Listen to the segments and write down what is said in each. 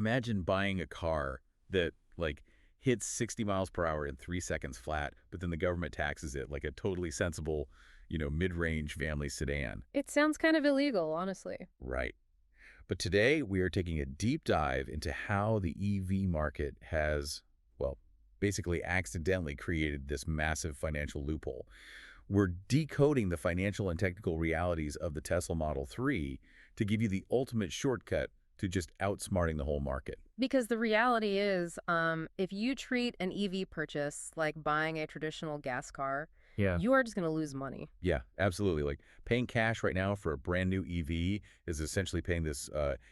imagine buying a car that, like, hits 60 miles per hour in 3 seconds flat, but then the government taxes it like a totally sensible, mid-range family sedan. It sounds kind of illegal, honestly. Right. But today we are taking a deep dive into how the EV market has, well, basically accidentally created this massive financial loophole. We're decoding the financial and technical realities of the Tesla Model 3 to give you the ultimate shortcut to just outsmarting the whole market. Because the reality is, if you treat an EV purchase like buying a traditional gas car, Yeah. you are just going to lose money. Yeah, absolutely. Like paying cash right now for a brand new EV is essentially paying this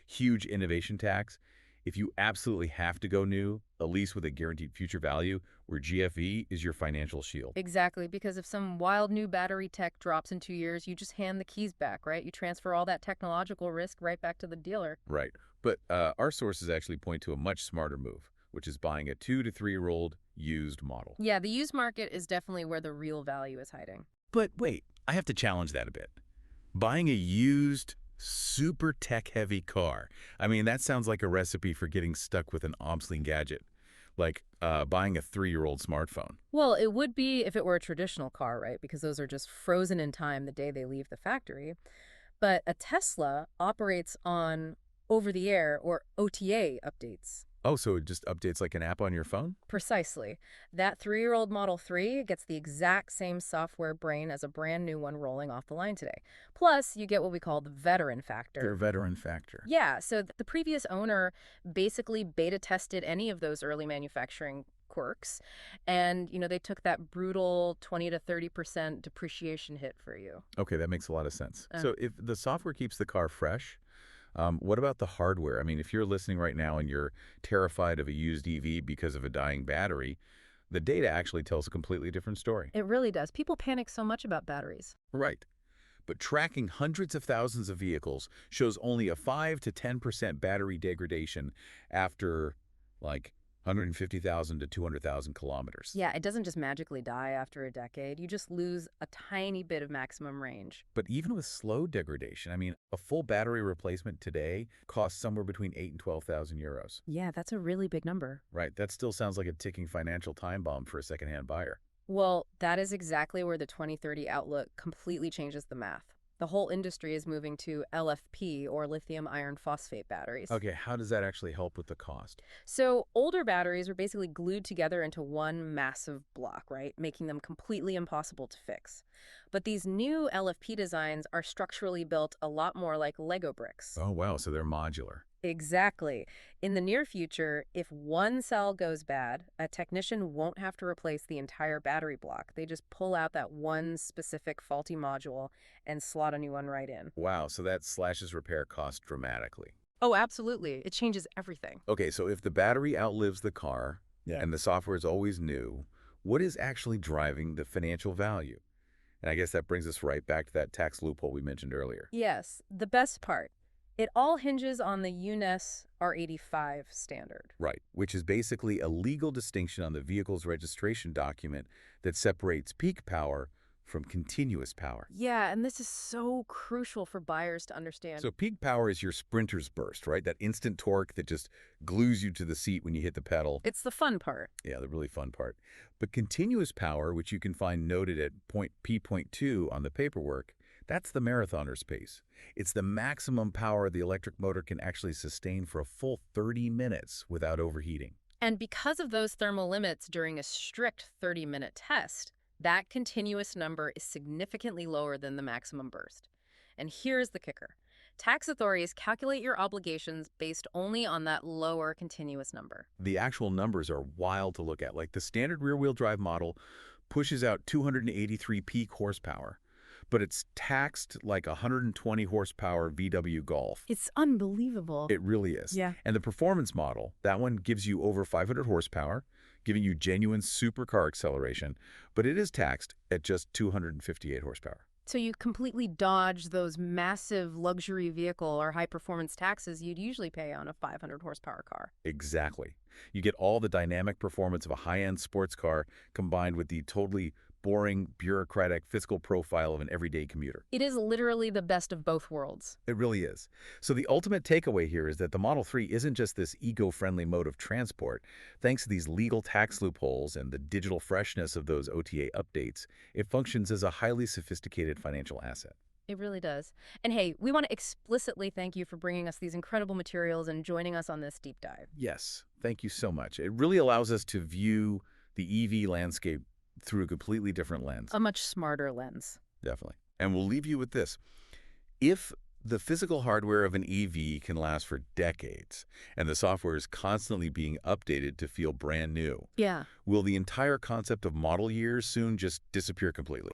huge innovation tax. If you absolutely have to go new, a lease with a guaranteed future value, where GFE is your financial shield. Exactly, because if some wild new battery tech drops in 2 years, you just hand the keys back, right? You transfer all that technological risk right back to the dealer. Right. But our sources actually point to a much smarter move, which is buying a 2 to 3-year-old used model. Yeah, the used market is definitely where the real value is hiding. But wait, I have to challenge that a bit. Buying a used, super tech-heavy car. I mean, that sounds like a recipe for getting stuck with an obsolete gadget, like buying a 3-year-old smartphone. Well, it would be if it were a traditional car, right? Because those are just frozen in time the day they leave the factory. But a Tesla operates on over-the-air or OTA updates. Oh, so it just updates like an app on your phone? Precisely. That 3-year-old Model 3 gets the exact same software brain as a brand new one rolling off the line today. Plus, you get what we call the veteran factor. Their veteran factor. Yeah, so the previous owner basically beta tested any of those early manufacturing quirks, and they took that brutal 20 to 30% depreciation hit for you. Okay, that makes a lot of sense. Uh, So if the software keeps the car fresh, what about the hardware? I mean, if you're listening right now and you're terrified of a used EV because of a dying battery, the data actually tells a completely different story. It really does. People panic so much about batteries. Right. But tracking hundreds of thousands of vehicles shows only a 5 to 10% battery degradation after, like, 150,000 to 200,000 kilometers. Yeah, it doesn't just magically die after a decade. You just lose a tiny bit of maximum range. But even with slow degradation, I mean, a full battery replacement today costs somewhere between 8 and 12,000 euros. Yeah, that's a really big number. Right, that still sounds like a ticking financial time bomb for a secondhand buyer. Well, that is exactly where the 2030 outlook completely changes the math. The whole industry is moving to LFP, or lithium iron phosphate batteries. Okay, how does that actually help with the cost? So older batteries were basically glued together into one massive block, right? Making them completely impossible to fix. But these new LFP designs are structurally built a lot more like Lego bricks. Oh, wow, so they're modular. Exactly. In the near future, if one cell goes bad, a technician won't have to replace the entire battery block. They just pull out that one specific faulty module and slot a new one right in. Wow, so that slashes repair costs dramatically. Oh, absolutely. It changes everything. Okay, so if the battery outlives the car Yeah. and the software is always new, what is actually driving the financial value? And I guess that brings us right back to that tax loophole we mentioned earlier. Yes, the best part. It all hinges on the UNES R85 standard. Right, which is basically a legal distinction on the vehicle's registration document that separates peak power from continuous power. Yeah, and this is so crucial for buyers to understand. So peak power is your sprinter's burst, right? That instant torque that just glues you to the seat when you hit the pedal. It's the fun part. Yeah, the really fun part. But continuous power, which you can find noted at P.2 on the paperwork, that's the marathoner's pace. It's the maximum power the electric motor can actually sustain for a full 30 minutes without overheating. And because of those thermal limits during a strict 30-minute test, that continuous number is significantly lower than the maximum burst. And here's the kicker. Tax authorities calculate your obligations based only on that lower continuous number. The actual numbers are wild to look at. Like the standard rear-wheel drive model pushes out 283 peak horsepower, but it's taxed like 120 horsepower VW Golf. It's unbelievable. It really is. Yeah. And the performance model, that one gives you over 500 horsepower, giving you genuine supercar acceleration, but it is taxed at just 258 horsepower. So you completely dodge those massive luxury vehicle or high-performance taxes you'd usually pay on a 500 horsepower car. Exactly. You get all the dynamic performance of a high-end sports car combined with the totally boring, bureaucratic fiscal profile of an everyday commuter. It is literally the best of both worlds. It really is. So the ultimate takeaway here is that the Model 3 isn't just this eco-friendly mode of transport. Thanks to these legal tax loopholes and the digital freshness of those OTA updates, it functions as a highly sophisticated financial asset. It really does. And hey, we want to explicitly thank you for bringing us these incredible materials and joining us on this deep dive. Yes, thank you so much. It really allows us to view the EV landscape through a completely different lens. A much smarter lens. Definitely. And we'll leave you with this. If the physical hardware of an EV can last for decades, and the software is constantly being updated to feel brand new, Yeah. will the entire concept of model years soon just disappear completely?